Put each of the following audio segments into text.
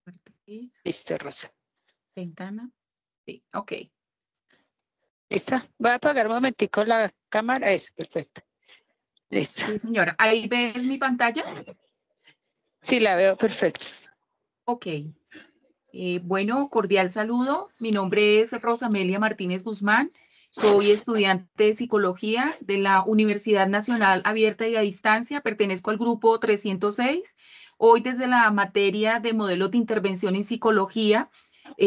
Compartir. Listo, Rosa. Ventana. Sí, ok. ¿Lista? Voy a apagar un momentico la cámara. Eso, perfecto. Listo. Sí, señora. ¿Ahí ves mi pantalla? Sí, la veo perfecto. Ok. Bueno, cordial saludo. Mi nombre es Rosamelia Martínez Guzmán. Soy estudiante de psicología de la Universidad Nacional Abierta y a Distancia. Pertenezco al grupo 306. Hoy desde la materia de modelos de intervención en psicología,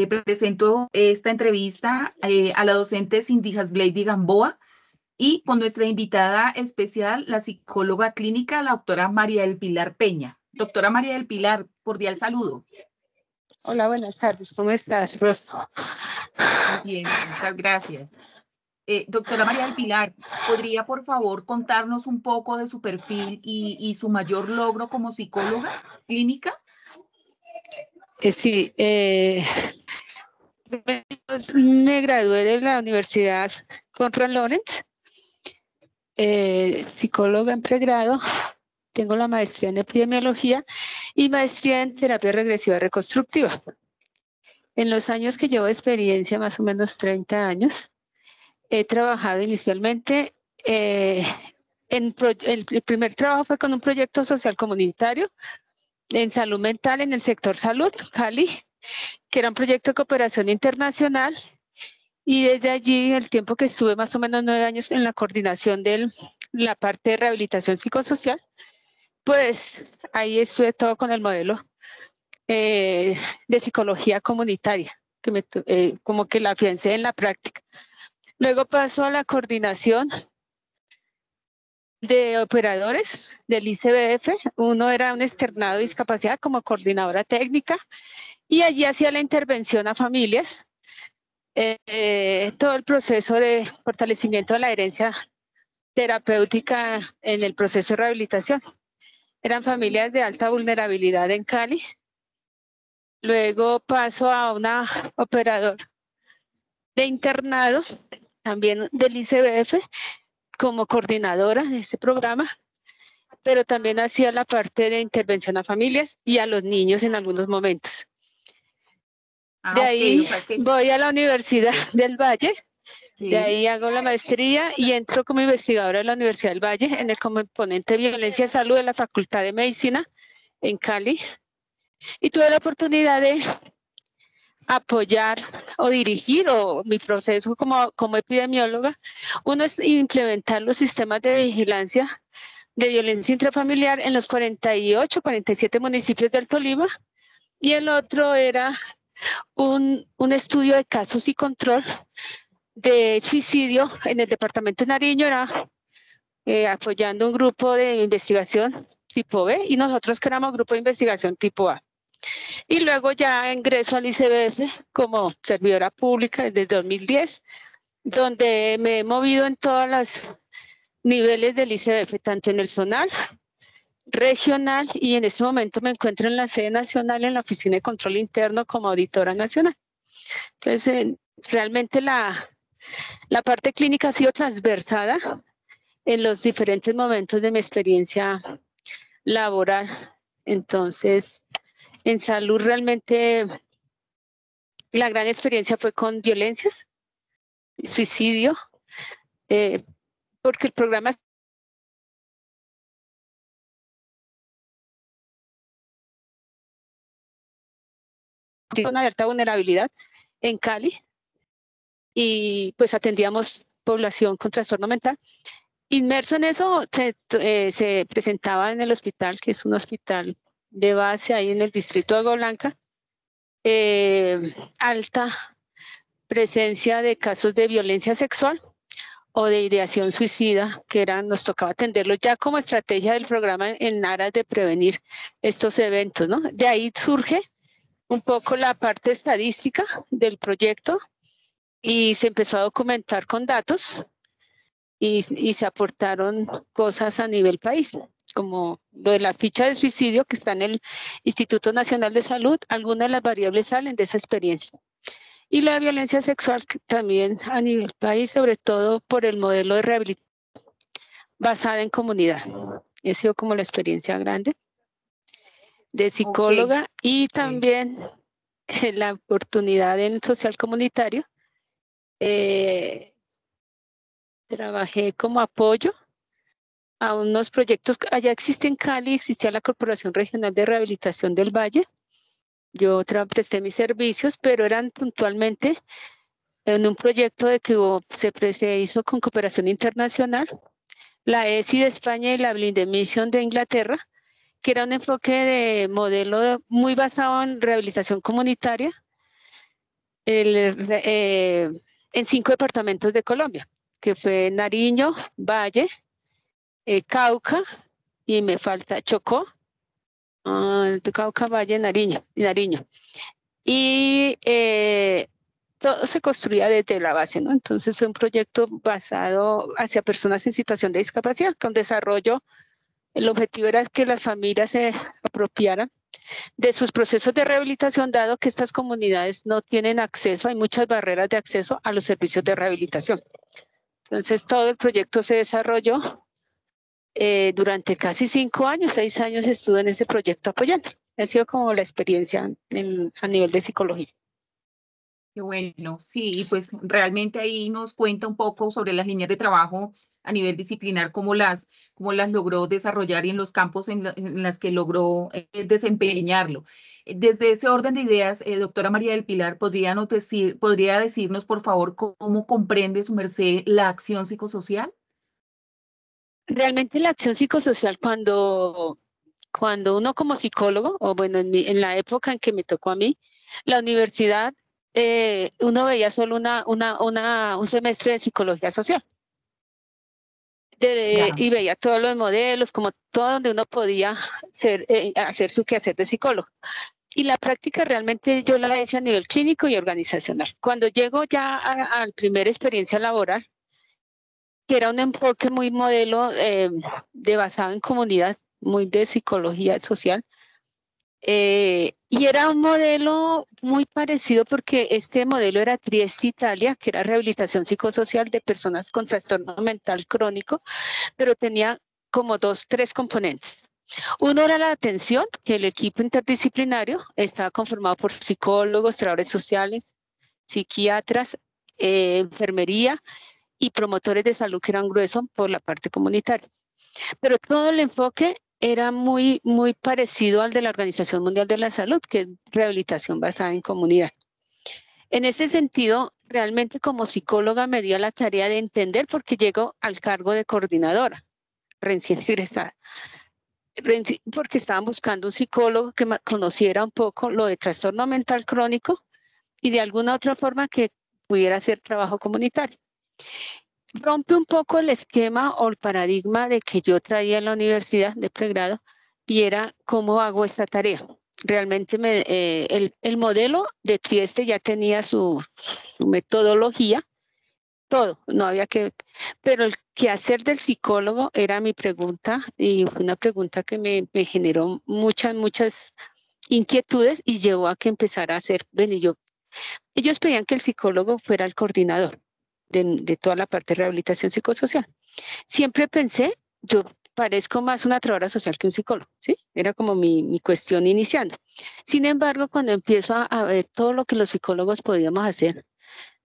presento esta entrevista a la docente Cindy Hasblady Gamboa y con nuestra invitada especial, la psicóloga clínica, la doctora María del Pilar Peña. Doctora María del Pilar, cordial saludo. Hola, buenas tardes. ¿Cómo estás, Rosa? Muy bien, muchas gracias. Doctora María del Pilar, ¿podría por favor contarnos un poco de su perfil y su mayor logro como psicóloga clínica? Sí, me gradué de la Universidad Conrad Lawrence, psicóloga en pregrado. Tengo la maestría en epidemiología y maestría en terapia regresiva reconstructiva. En los años que llevo de experiencia, más o menos 30 años, he trabajado inicialmente el primer trabajo fue con un proyecto social comunitario en salud mental en el sector salud, Cali, que era un proyecto de cooperación internacional. Y desde allí, el tiempo que estuve, más o menos 9 años en la coordinación de la parte de rehabilitación psicosocial, pues ahí estuve todo con el modelo de psicología comunitaria, que como que la afiancé en la práctica. Luego paso a la coordinación de operadores del ICBF. Uno era un externado de discapacidad como coordinadora técnica y allí hacía la intervención a familias, todo el proceso de fortalecimiento de la herencia terapéutica en el proceso de rehabilitación. Eran familias de alta vulnerabilidad en Cali. Luego paso a una operadora de internado, también del ICBF, como coordinadora de este programa, pero también hacía la parte de intervención a familias y a los niños en algunos momentos. De ahí voy a la Universidad del Valle, de ahí hago la maestría y entro como investigadora de la Universidad del Valle en el componente de violencia y salud de la Facultad de Medicina en Cali. Y tuve la oportunidad de apoyar o dirigir o mi proceso como epidemióloga. Uno es implementar los sistemas de vigilancia de violencia intrafamiliar en los 48, 47 municipios del Tolima, y el otro era un estudio de casos y control de suicidio en el departamento de Nariño, era apoyando un grupo de investigación tipo B y nosotros que éramos grupo de investigación tipo A. Y luego ya ingreso al ICBF como servidora pública desde 2010, donde me he movido en todos los niveles del ICBF, tanto en el zonal, regional, y en este momento me encuentro en la sede nacional en la Oficina de Control Interno como auditora nacional. Entonces, realmente la parte clínica ha sido transversada en los diferentes momentos de mi experiencia laboral. Entonces, en salud realmente la gran experiencia fue con violencias, suicidio, porque el programa de alta vulnerabilidad en Cali y pues atendíamos población con trastorno mental. Inmerso en eso se presentaba en el hospital, que es un hospital de base ahí en el distrito de Agua Blanca, alta presencia de casos de violencia sexual o de ideación suicida, que nos tocaba atenderlo ya como estrategia del programa en aras de prevenir estos eventos, ¿no? De ahí surge un poco la parte estadística del proyecto y se empezó a documentar con datos y se aportaron cosas a nivel país, como lo de la ficha de suicidio que está en el Instituto Nacional de Salud. Algunas de las variables salen de esa experiencia. Y la violencia sexual también a nivel país, sobre todo por el modelo de rehabilitación basada en comunidad. Ha sido como la experiencia grande. de Ok, psicóloga y ok. también la oportunidad en social comunitario. Eh, Trabajé como apoyo a unos proyectos. Allá existe en Cali, existía la Corporación Regional de Rehabilitación del Valle. Yo presté mis servicios, pero eran puntualmente en un proyecto de que se hizo con cooperación internacional, la ESI de España y la Blinde Mission de Inglaterra, que era un enfoque de modelo muy basado en rehabilitación comunitaria en 5 departamentos de Colombia, que fue Nariño, Valle, Cauca, y me falta Chocó, Cauca, Valle, Nariño, y Nariño. Y todo se construía desde la base, ¿no? Entonces fue un proyecto basado hacia personas en situación de discapacidad, con desarrollo. El objetivo era que las familias se apropiaran de sus procesos de rehabilitación, dado que estas comunidades no tienen acceso, hay muchas barreras de acceso a los servicios de rehabilitación. Entonces todo el proyecto se desarrolló durante casi 5 años, 6 años estuve en ese proyecto apoyando. Ha sido como la experiencia a nivel de psicología. Qué bueno, sí, y pues realmente ahí nos cuenta un poco sobre las líneas de trabajo a nivel disciplinar, cómo las logró desarrollar y en los campos en las que logró desempeñarlo. Desde ese orden de ideas, doctora María del Pilar, ¿podría decirnos, por favor, cómo comprende su merced la acción psicosocial? Realmente la acción psicosocial, cuando uno como psicólogo, o bueno, en la época en que me tocó a mí, la universidad, uno veía solo un semestre de psicología social. Ya, Y veía todos los modelos, como todo donde uno podía hacer su quehacer de psicólogo. Y la práctica realmente yo la hice a nivel clínico y organizacional. Cuando llego ya a la primera experiencia laboral, que era un enfoque muy modelo de basado en comunidad, muy de psicología social, y era un modelo muy parecido porque este modelo era Trieste, Italia, que era rehabilitación psicosocial de personas con trastorno mental crónico, pero tenía como 3 componentes. Uno era la atención, que el equipo interdisciplinario estaba conformado por psicólogos, trabajadores sociales, psiquiatras, enfermería y promotores de salud, que eran gruesos por la parte comunitaria. Pero todo el enfoque era muy, muy parecido al de la Organización Mundial de la Salud, que es rehabilitación basada en comunidad. En ese sentido, realmente como psicóloga me dio la tarea de entender, porque llego al cargo de coordinadora, recién egresada, porque estaban buscando un psicólogo que conociera un poco lo de trastorno mental crónico y de alguna otra forma que pudiera hacer trabajo comunitario. Rompe un poco el esquema o el paradigma de que yo traía en la universidad de pregrado y era cómo hago esta tarea. Realmente el modelo de Trieste ya tenía su metodología, todo, no había que, pero el quehacer del psicólogo era mi pregunta y fue una pregunta que me generó muchas inquietudes y llevó a que empezara a hacer, bueno, ellos pedían que el psicólogo fuera el coordinador de toda la parte de rehabilitación psicosocial. Siempre pensé, yo parezco más una trabajadora social que un psicólogo, ¿sí? Era como mi cuestión iniciando. Sin embargo, cuando empiezo a ver todo lo que los psicólogos podíamos hacer,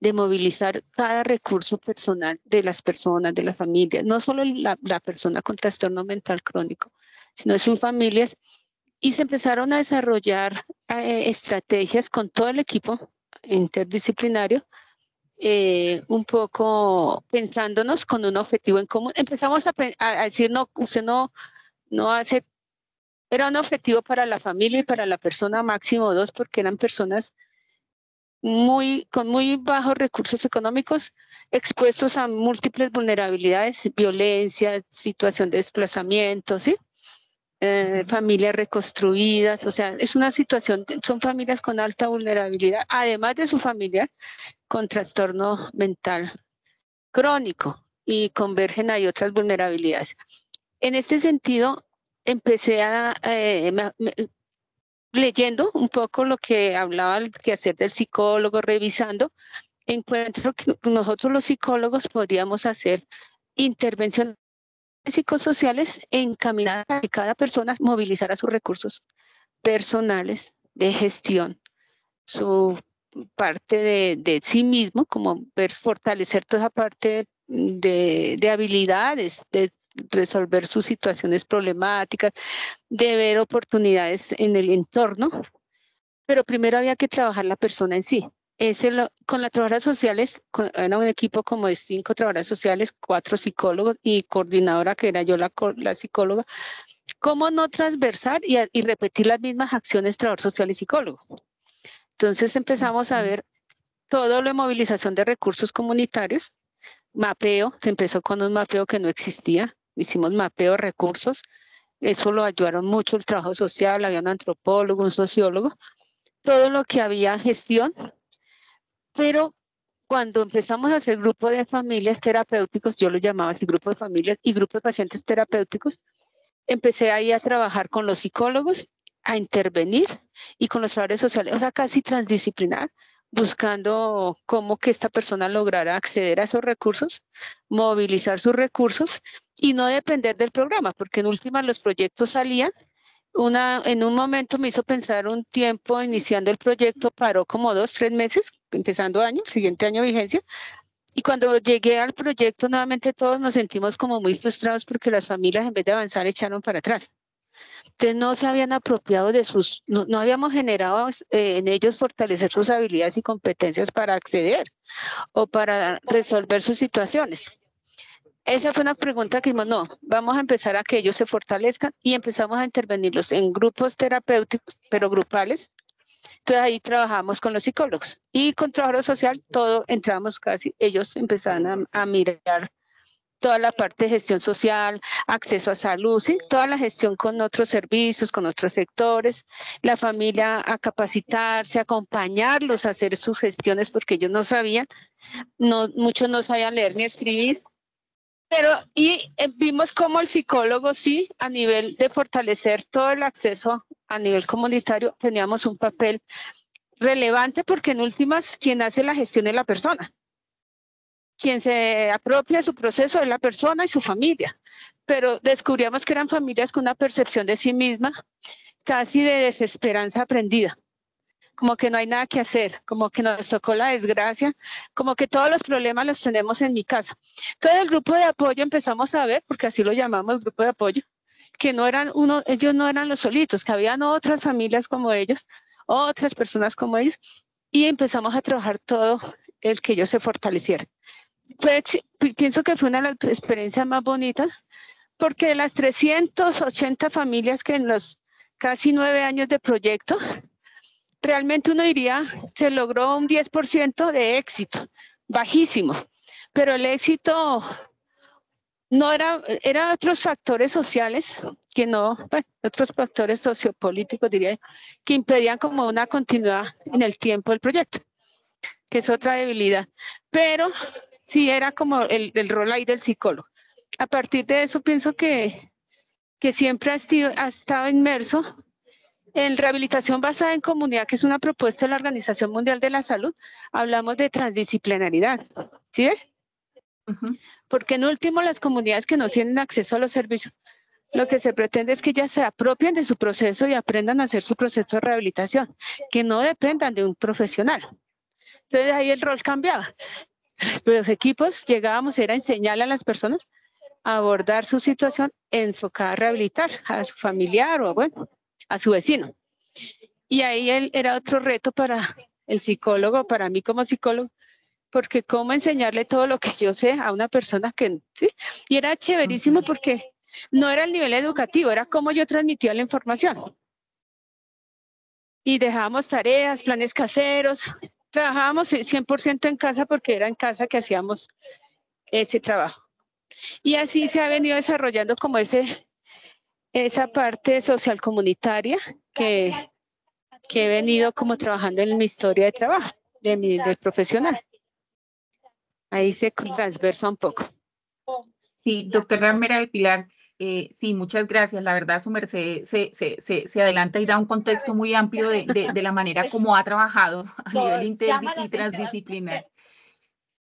de movilizar cada recurso personal de las personas, de las familias, no solo la persona con trastorno mental crónico, sino de sus familias, y se empezaron a desarrollar estrategias con todo el equipo interdisciplinario, un poco pensándonos con un objetivo en común. Empezamos a decir, no, usted no hace, era un objetivo para la familia y para la persona máximo 2, porque eran personas con muy bajos recursos económicos, expuestos a múltiples vulnerabilidades, violencia, situación de desplazamiento, ¿sí? Familias reconstruidas, o sea, es una situación, son familias con alta vulnerabilidad, además de su familia con trastorno mental crónico y convergen ahí otras vulnerabilidades. En este sentido, empecé leyendo un poco lo que hablaba el quehacer del psicólogo, revisando, encuentro que nosotros los psicólogos podríamos hacer intervenciones psicosociales encaminadas a que cada persona movilizara sus recursos personales de gestión, su parte de sí mismo, como fortalecer toda esa parte de habilidades, de resolver sus situaciones problemáticas, de ver oportunidades en el entorno, pero primero había que trabajar la persona en sí. Con las trabajadoras sociales, era un equipo como de 5 trabajadoras sociales, 4 psicólogos y coordinadora que era yo la psicóloga. ¿Cómo no transversar y repetir las mismas acciones trabajador social y psicólogo? Entonces empezamos a ver todo lo de movilización de recursos comunitarios, mapeo, se empezó con un mapeo que no existía, hicimos mapeo de recursos, eso lo ayudaron mucho el trabajo social, había un antropólogo, un sociólogo, todo lo que había gestión, pero cuando empezamos a hacer grupo de familias terapéuticos, yo lo llamaba así grupo de familias y grupo de pacientes terapéuticos, empecé ahí a trabajar con los psicólogos, a intervenir y con los trabajadores sociales, o sea, casi transdisciplinar, buscando cómo que esta persona lograra acceder a esos recursos, movilizar sus recursos y no depender del programa, porque en última los proyectos salían. En un momento me hizo pensar un tiempo iniciando el proyecto, paró como 2, 3 meses, empezando año, siguiente año de vigencia, y cuando llegué al proyecto nuevamente todos nos sentimos como muy frustrados porque las familias en vez de avanzar echaron para atrás. Entonces no se habían apropiado de no habíamos generado en ellos fortalecer sus habilidades y competencias para acceder o para resolver sus situaciones. Esa fue una pregunta que dijimos, no, vamos a empezar a que ellos se fortalezcan y empezamos a intervenirlos en grupos terapéuticos, pero grupales. Entonces ahí trabajamos con los psicólogos y con trabajo social, todo entramos casi, ellos empezaron a mirar toda la parte de gestión social, acceso a salud, ¿sí? Toda la gestión con otros servicios, con otros sectores, la familia a capacitarse, acompañarlos a hacer sus gestiones porque ellos no sabían, muchos no sabían leer ni escribir. Pero vimos cómo el psicólogo sí, a nivel de fortalecer todo el acceso a nivel comunitario, teníamos un papel relevante porque en últimas quien hace la gestión es la persona. Quien se apropia de su proceso es la persona y su familia. Pero descubríamos que eran familias con una percepción de sí misma casi de desesperanza aprendida. Como que no hay nada que hacer, como que nos tocó la desgracia, como que todos los problemas los tenemos en mi casa. Todo el grupo de apoyo empezamos a ver, porque así lo llamamos grupo de apoyo, que ellos no eran los solitos, que habían otras familias como ellos, otras personas como ellos, y empezamos a trabajar todo el que ellos se fortalecieran. Pienso que fue una de las experiencias más bonitas, porque de las 380 familias que en los casi 9 años de proyecto, realmente uno diría, se logró un 10% de éxito, bajísimo, pero el éxito no era otros factores sociales, que no, bueno, otros factores sociopolíticos diría, que impedían como una continuidad en el tiempo del proyecto, que es otra debilidad, pero sí era como el rol ahí del psicólogo. A partir de eso pienso que siempre ha estado inmerso en rehabilitación basada en comunidad, que es una propuesta de la Organización Mundial de la Salud. Hablamos de transdisciplinaridad, ¿sí ves? Porque en último las comunidades que no tienen acceso a los servicios, lo que se pretende es que ellas se apropien de su proceso y aprendan a hacer su proceso de rehabilitación, que no dependan de un profesional. Entonces ahí el rol cambiaba. Los equipos llegábamos era enseñarle a las personas a abordar su situación enfocada a rehabilitar a su familiar o bueno, a su vecino. Y ahí era otro reto para el psicólogo, para mí como psicólogo, porque cómo enseñarle todo lo que yo sé a una persona que, ¿sí? Y era chéverísimo porque no era el nivel educativo, era cómo yo transmitía la información. Y dejábamos tareas, planes caseros, trabajábamos 100% en casa porque era en casa que hacíamos ese trabajo. Y así se ha venido desarrollando como esa parte social comunitaria que he venido como trabajando en mi historia de trabajo, de profesional. Ahí se transversa un poco. Sí, doctora Mera del Pilar, sí, muchas gracias. La verdad, su merced se adelanta y da un contexto muy amplio de la manera como ha trabajado a nivel y transdisciplinar.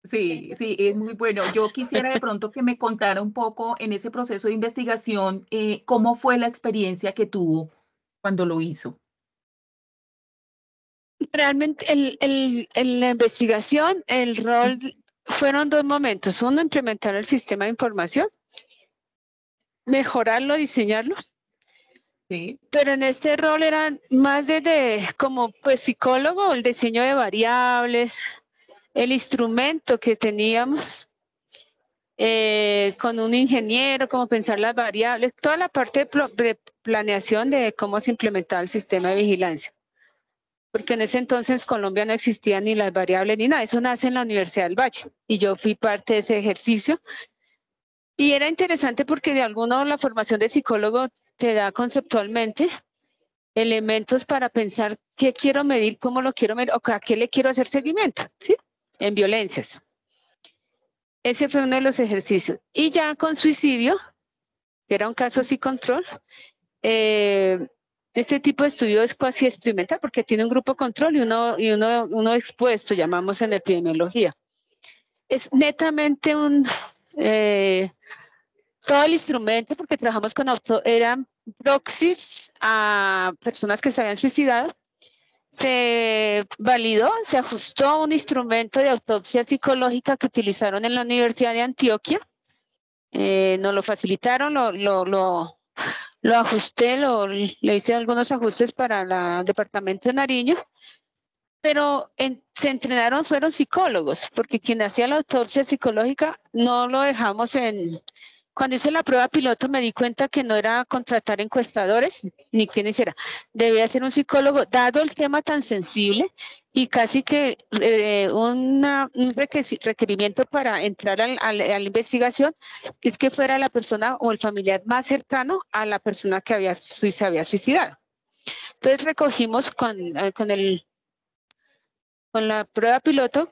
Sí, sí, es muy bueno. Yo quisiera de pronto que me contara un poco en ese proceso de investigación, cómo fue la experiencia que tuvo cuando lo hizo. Realmente en la investigación, el rol fueron dos momentos. Uno, implementar el sistema de información, mejorarlo, diseñarlo. Sí. Pero en este rol era más desde como pues psicólogo, el diseño de variables, el instrumento que teníamos con un ingeniero, cómo pensar las variables, toda la parte de planeación de cómo se implementaba el sistema de vigilancia. Porque en ese entonces Colombia no existían ni las variables ni nada, eso nace en la Universidad del Valle y yo fui parte de ese ejercicio. Y era interesante porque de alguno la formación de psicólogo te da conceptualmente elementos para pensar qué quiero medir, cómo lo quiero medir o a qué le quiero hacer seguimiento, ¿sí? En violencias. Ese fue uno de los ejercicios. Y ya con suicidio, que era un caso sin control, este tipo de estudio es cuasi experimental porque tiene un grupo control y uno expuesto, llamamos en epidemiología. Es netamente todo el instrumento, porque trabajamos con eran proxies a personas que se habían suicidado. Se validó, se ajustó un instrumento de autopsia psicológica que utilizaron en la Universidad de Antioquia. Nos lo facilitaron, lo ajusté, le hice algunos ajustes para el departamento de Nariño, pero se entrenaron, fueron psicólogos, porque quien hacía la autopsia psicológica no lo dejamos en... Cuando hice la prueba piloto me di cuenta que no era contratar encuestadores ni quien hiciera. Debía ser un psicólogo, dado el tema tan sensible y casi que un requerimiento para entrar a la investigación es que fuera la persona o el familiar más cercano a la persona que se había suicidado. Entonces recogimos con la prueba piloto,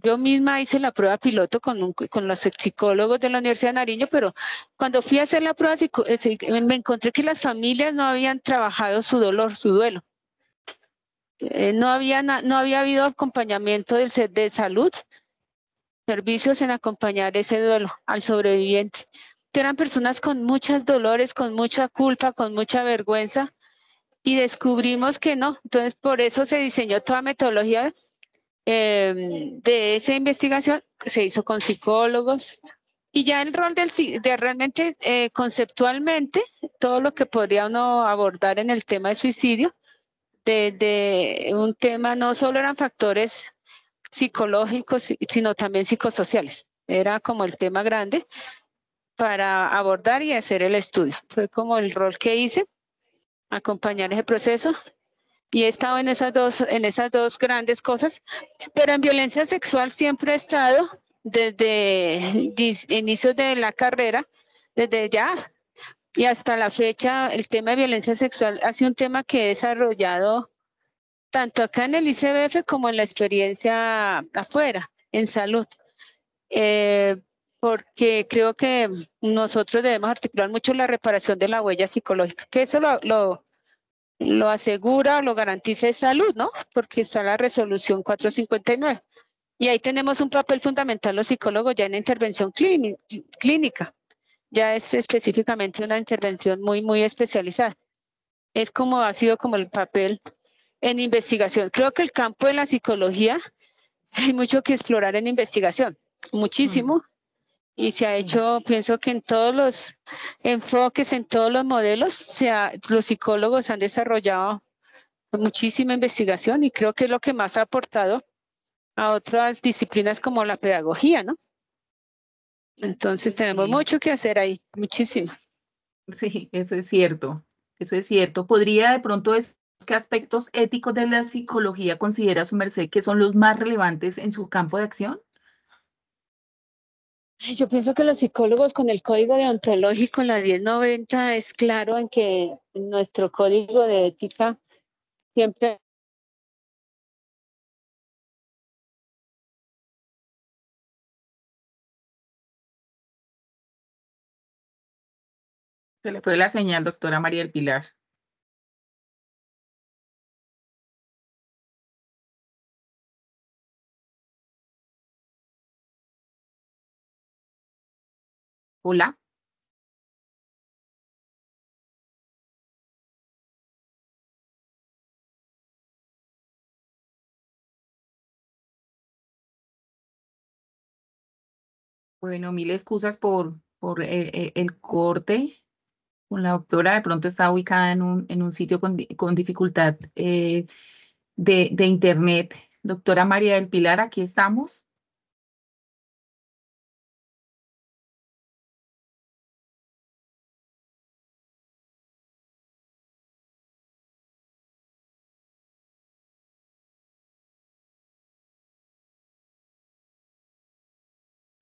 yo misma hice la prueba piloto con los psicólogos de la Universidad de Nariño, pero cuando fui a hacer la prueba, me encontré que las familias no habían trabajado su dolor, su duelo. No había habido acompañamiento de salud, servicios en acompañar ese duelo al sobreviviente. Eran personas con muchos dolores, con mucha culpa, con mucha vergüenza, y descubrimos que no. Entonces, por eso se diseñó toda metodología de esa investigación, se hizo con psicólogos, y ya el rol de realmente conceptualmente, todo lo que podría uno abordar en el tema de suicidio, de un tema no solo eran factores psicológicos, sino también psicosociales. Era como el tema grande para abordar y hacer el estudio. Fue como el rol que hice, acompañar ese proceso. Y he estado en esas dos grandes cosas, pero en violencia sexual siempre he estado desde inicios de la carrera, desde ya y hasta la fecha. El tema de violencia sexual ha sido un tema que he desarrollado tanto acá en el ICBF como en la experiencia afuera, en salud. Porque creo que nosotros debemos articular mucho la reparación de la huella psicológica, que eso lo asegura o lo garantiza es salud, ¿no? Porque está la resolución 459. Y ahí tenemos un papel fundamental los psicólogos ya en la intervención clínica. Ya es específicamente una intervención muy, muy especializada. Es como ha sido como el papel en investigación. Creo que el campo de la psicología hay mucho que explorar en investigación, muchísimo. Y se ha hecho, pienso que en todos los enfoques, en todos los modelos, los psicólogos han desarrollado muchísima investigación y creo que es lo que más ha aportado a otras disciplinas como la pedagogía, ¿no? Entonces tenemos mucho que hacer ahí, muchísimo. Sí, eso es cierto. Eso es cierto. ¿Podría de pronto decir qué aspectos éticos de la psicología considera su merced que son los más relevantes en su campo de acción? Yo pienso que los psicólogos con el código deontológico, la 1090, es claro en que nuestro código de ética siempre... Se le fue la señal, doctora María del Pilar. Hola. Bueno, mil excusas por el corte con la doctora. De pronto está ubicada en un sitio con dificultad de internet. Doctora María del Pilar, aquí estamos.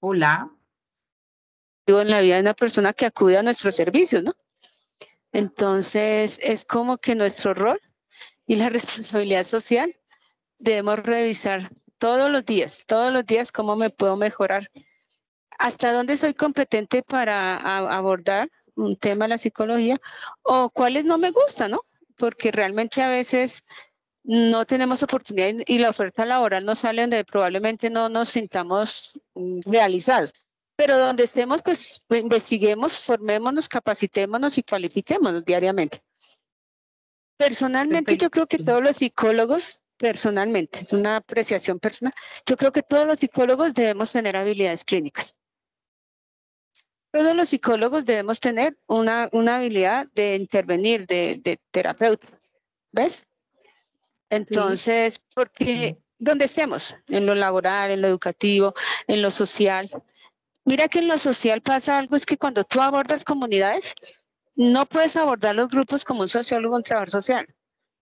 Hola. En la vida de una persona que acude a nuestros servicios, ¿no? Entonces, es como que nuestro rol y la responsabilidad social debemos revisar todos los días cómo me puedo mejorar, hasta dónde soy competente para abordar un tema de la psicología o cuáles no me gustan, ¿no? Porque realmente a veces no tenemos oportunidad y la oferta laboral nos sale donde probablemente no nos sintamos realizados. Pero donde estemos, pues investiguemos, formémonos, capacitémonos y cualifiquémonos diariamente. Personalmente, yo creo que Perfecto. todos los psicólogos, personalmente, es una apreciación personal, yo creo que todos los psicólogos debemos tener habilidades clínicas. Todos los psicólogos debemos tener una habilidad de intervenir, de terapeuta, ¿ves? Entonces, porque donde estemos, en lo laboral, en lo educativo, en lo social, mira que en lo social pasa algo, es que cuando tú abordas comunidades, no puedes abordar los grupos como un sociólogo o un trabajador social.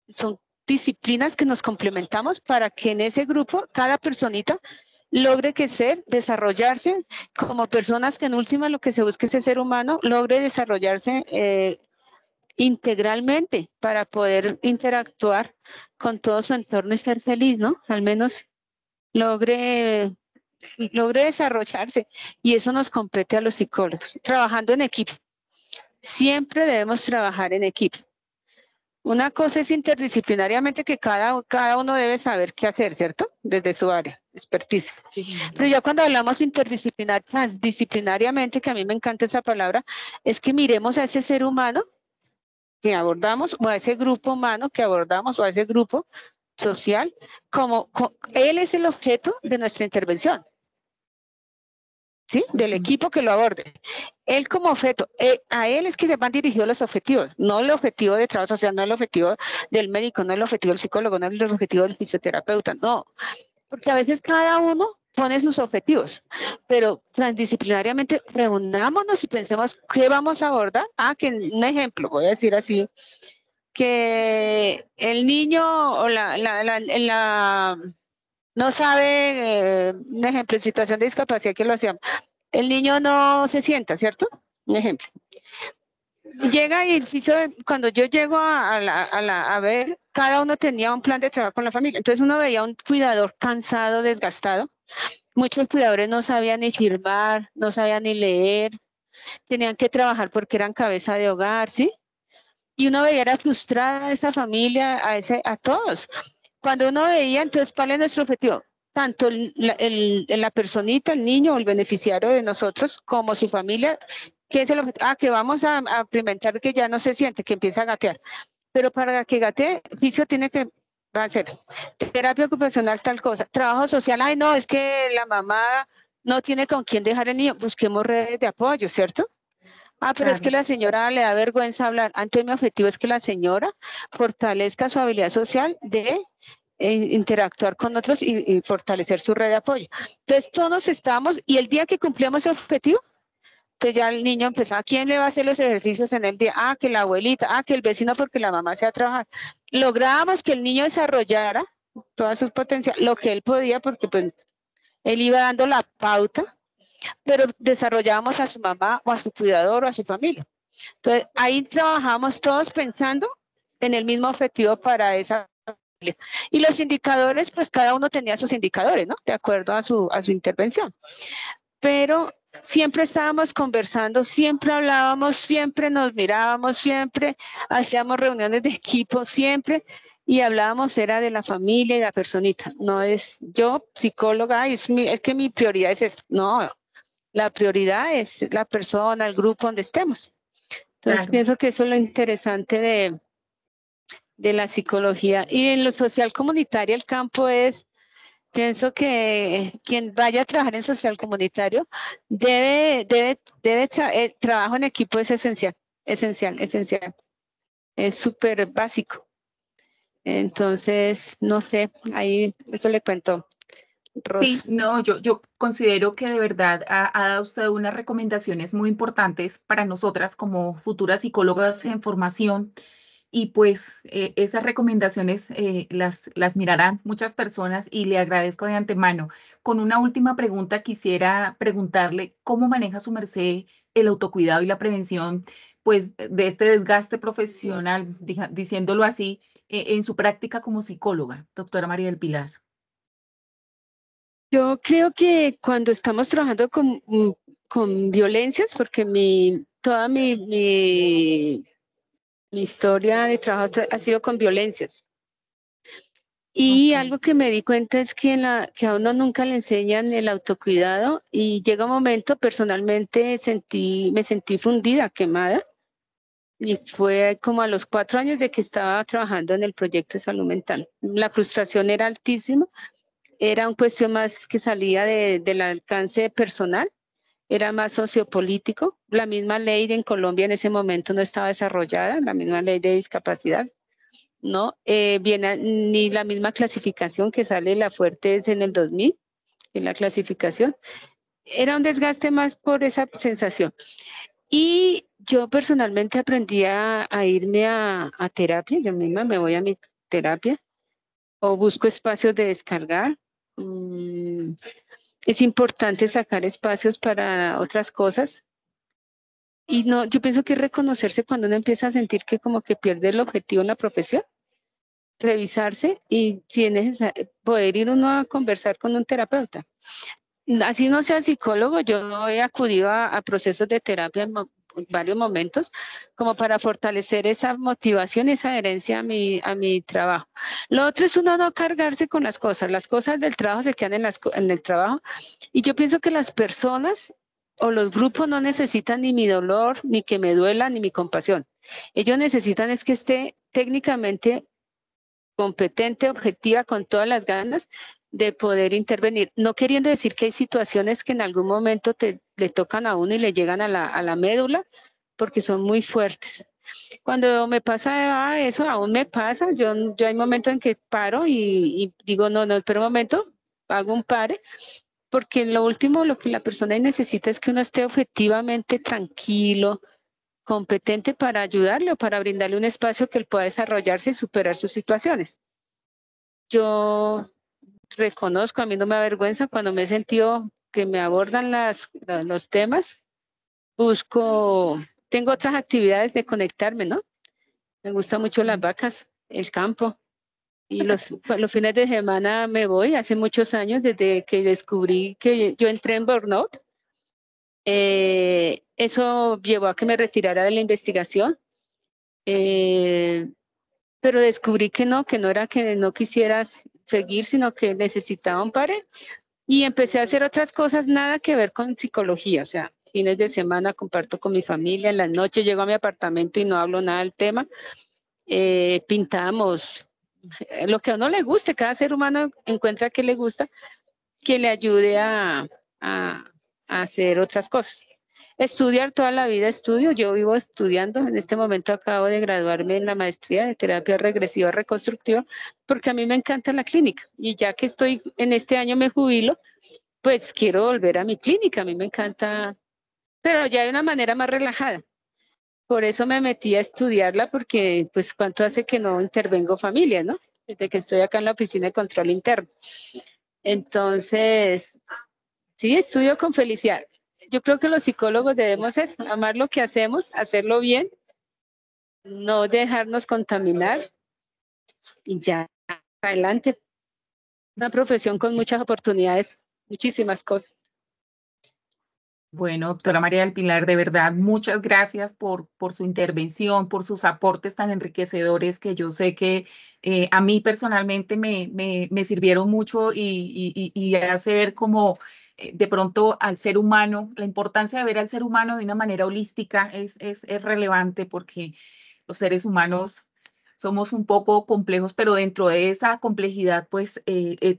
Son disciplinas que nos complementamos para que en ese grupo cada personita logre desarrollarse como personas que en última lo que se busca es el ser humano, logre desarrollarse integralmente para poder interactuar con todo su entorno y ser feliz, ¿no? Al menos logre, logre desarrollarse y eso nos compete a los psicólogos, trabajando en equipo. Siempre debemos trabajar en equipo. Una cosa es interdisciplinariamente que cada uno debe saber qué hacer, ¿cierto? Desde su área, expertise. Pero ya cuando hablamos transdisciplinariamente, que a mí me encanta esa palabra, es que miremos a ese ser humano que abordamos o a ese grupo humano que abordamos o a ese grupo social como él es el objeto de nuestra intervención. ¿Sí? Del equipo que lo aborde. Él como objeto, a él es que se van dirigidos los objetivos, no el objetivo de trabajo social, no el objetivo del médico, no el objetivo del psicólogo, no el objetivo del fisioterapeuta, no. Porque a veces cada uno pone sus objetivos, pero transdisciplinariamente reunámonos y pensemos qué vamos a abordar. Que un ejemplo, voy a decir así, que el niño o no sabe, un ejemplo, en situación de discapacidad que lo hacíamos, el niño no se sienta, ¿cierto? Un ejemplo. Llega y cuando yo llego a ver, cada uno tenía un plan de trabajo con la familia. Entonces uno veía un cuidador cansado, desgastado. Muchos cuidadores no sabían ni firmar, no sabían ni leer, tenían que trabajar porque eran cabeza de hogar, ¿sí? Y uno veía era frustrada a esa familia, a todos. Cuando uno veía, entonces, ¿cuál es nuestro objetivo? Tanto la personita, el niño o el beneficiario de nosotros, como su familia, ¿qué es el objetivo? Que vamos a implementar que ya no se siente, que empieza a gatear. Pero para que gatee, fisio tiene que hacer terapia ocupacional, tal cosa. Trabajo social, no, es que la mamá no tiene con quién dejar el niño. Busquemos redes de apoyo, ¿cierto? Pero es que la señora le da vergüenza hablar. Entonces mi objetivo es que la señora fortalezca su habilidad social de interactuar con otros y fortalecer su red de apoyo. Entonces todos estamos, y el día que cumplimos ese objetivo, entonces ya el niño empezaba, ¿quién le va a hacer los ejercicios en el día? Que la abuelita, que el vecino porque la mamá se va a trabajar. Lográbamos que el niño desarrollara todas sus potencias, lo que él podía, porque pues él iba dando la pauta, pero desarrollábamos a su mamá o a su cuidador o a su familia. Entonces, ahí trabajamos todos pensando en el mismo objetivo para esa familia. Y los indicadores, pues cada uno tenía sus indicadores, ¿no? De acuerdo a su intervención. Pero siempre estábamos conversando, siempre hablábamos, siempre nos mirábamos, siempre hacíamos reuniones de equipo, siempre, y hablábamos era de la familia y la personita. No es yo, psicóloga, es que mi prioridad es esto. No, la prioridad es la persona, el grupo donde estemos. Entonces pienso que eso es lo interesante de la psicología. Y en lo social comunitario el campo es Pienso que quien vaya a trabajar en social comunitario el trabajo en equipo es esencial, esencial, esencial. Es súper básico. Entonces, no sé, ahí eso le cuento, Sí, Rosa. no, yo considero que de verdad ha dado usted unas recomendaciones muy importantes para nosotras como futuras psicólogas en formación. Y pues esas recomendaciones las mirarán muchas personas y le agradezco de antemano. Con una última pregunta, quisiera preguntarle cómo maneja su merced el autocuidado y la prevención, pues de este desgaste profesional, diciéndolo así, en su práctica como psicóloga, doctora María del Pilar. Yo creo que cuando estamos trabajando con violencias, porque toda mi historia de trabajo ha sido con violencias. Y Ok. algo que me di cuenta es que a uno nunca le enseñan el autocuidado y llega un momento, personalmente me sentí fundida, quemada, y fue como a los 4 años de que estaba trabajando en el proyecto de salud mental. La frustración era altísima, era una cuestión más que salía del alcance personal, era más sociopolítico. La misma ley en Colombia en ese momento no estaba desarrollada, la misma ley de discapacidad. ¿No? Ni la misma clasificación que sale la fuerte es en el 2000, en la clasificación. Era un desgaste más por esa sensación. Y yo personalmente aprendí a irme a terapia, yo misma me voy a mi terapia o busco espacios de descargar. Es importante sacar espacios para otras cosas. Y no, yo pienso que es reconocerse cuando uno empieza a sentir que como que pierde el objetivo en la profesión, revisarse y si es necesario poder ir uno a conversar con un terapeuta. Así no sea psicólogo, yo he acudido a procesos de terapia en varios momentos como para fortalecer esa motivación, esa adherencia a mi trabajo. Lo otro es uno no cargarse con las cosas del trabajo se quedan en el trabajo y yo pienso que las personas o los grupos no necesitan ni mi dolor, ni que me duela, ni mi compasión. Ellos necesitan es que esté técnicamente competente, objetiva, con todas las ganas de poder intervenir. No queriendo decir que hay situaciones que en algún momento le tocan a uno y le llegan a la médula, porque son muy fuertes. Cuando me pasa eso, aún me pasa, yo hay momentos en que paro y digo, no, no, espera un momento, hago un pare, porque lo último, lo que la persona necesita es que uno esté objetivamente tranquilo, competente para ayudarle o para brindarle un espacio que él pueda desarrollarse y superar sus situaciones. Yo reconozco, a mí no me avergüenza cuando me he sentido que me abordan los temas, tengo otras actividades de conectarme, ¿no? Me gustan mucho las vacas, el campo y los fines de semana me voy, hace muchos años desde que descubrí que yo entré en burnout, eso llevó a que me retirara de la investigación. Pero descubrí que no era que no quisieras seguir, sino que necesitaba un pare y empecé a hacer otras cosas, nada que ver con psicología, o sea, fines de semana comparto con mi familia, en las noches llego a mi apartamento y no hablo nada del tema, pintamos, lo que a uno le guste, cada ser humano encuentra que le gusta, que le ayude a, a hacer otras cosas. Estudiar toda la vida estudio, yo vivo estudiando, en este momento acabo de graduarme en la maestría de terapia regresiva reconstructiva, porque a mí me encanta la clínica y ya que estoy en este año me jubilo, pues quiero volver a mi clínica, a mí me encanta, pero ya de una manera más relajada. Por eso me metí a estudiarla porque pues cuánto hace que no intervengo familia, ¿no? Desde que estoy acá en la oficina de control interno. Entonces, sí, estudio con felicidad. Yo creo que los psicólogos debemos eso, amar lo que hacemos, hacerlo bien, no dejarnos contaminar y ya adelante. Una profesión con muchas oportunidades, muchísimas cosas. Bueno, doctora María del Pilar, de verdad, muchas gracias por su intervención, por sus aportes tan enriquecedores que yo sé que a mí personalmente me sirvieron mucho y hace ver como de pronto al ser humano, la importancia de ver al ser humano de una manera holística es relevante porque los seres humanos somos un poco complejos, pero dentro de esa complejidad, pues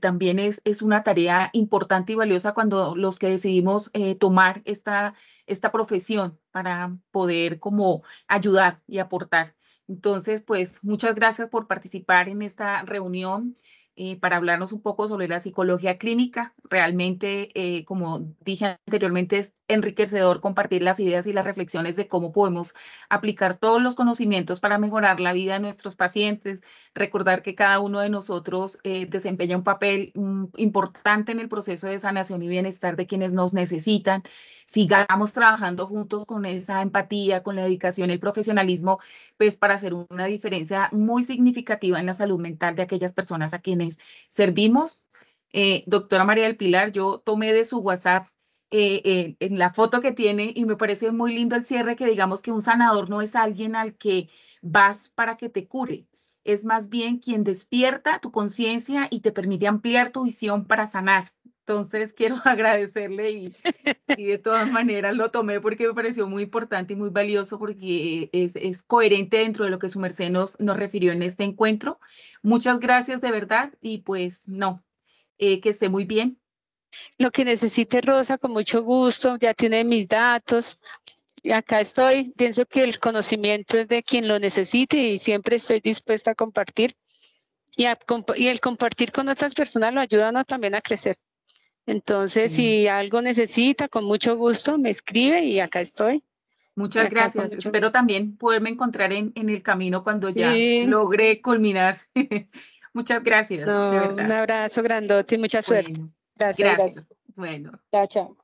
también es una tarea importante y valiosa cuando los que decidimos tomar esta profesión para poder como ayudar y aportar. Entonces, pues muchas gracias por participar en esta reunión para hablarnos un poco sobre la psicología clínica. Realmente, como dije anteriormente, es enriquecedor compartir las ideas y las reflexiones de cómo podemos aplicar todos los conocimientos para mejorar la vida de nuestros pacientes, recordar que cada uno de nosotros desempeña un papel importante en el proceso de sanación y bienestar de quienes nos necesitan. Sigamos trabajando juntos con esa empatía, con la dedicación y el profesionalismo, pues para hacer una diferencia muy significativa en la salud mental de aquellas personas a quienes servimos. Doctora María del Pilar, yo tomé de su WhatsApp en la foto que tiene y me parece muy lindo el cierre que digamos que un sanador no es alguien al que vas para que te cure, es más bien quien despierta tu conciencia y te permite ampliar tu visión para sanar. Entonces quiero agradecerle y de todas maneras lo tomé porque me pareció muy importante y muy valioso porque es coherente dentro de lo que su merced nos refirió en este encuentro. Muchas gracias de verdad y pues no, que esté muy bien. Lo que necesite, Rosa, con mucho gusto, ya tiene mis datos. Y acá estoy, pienso que el conocimiento es de quien lo necesite y siempre estoy dispuesta a compartir. Y el compartir con otras personas lo ayuda a uno también a crecer. Entonces, si algo necesita, con mucho gusto me escribe y acá estoy. Muchas Acá con gracias. mucho Espero gusto. también poderme encontrar en el camino cuando ya Sí, logre culminar. Muchas gracias, de no, un verdad. abrazo grandote y mucha suerte. Bueno, Gracias, gracias. gracias. Bueno. Chao, chao.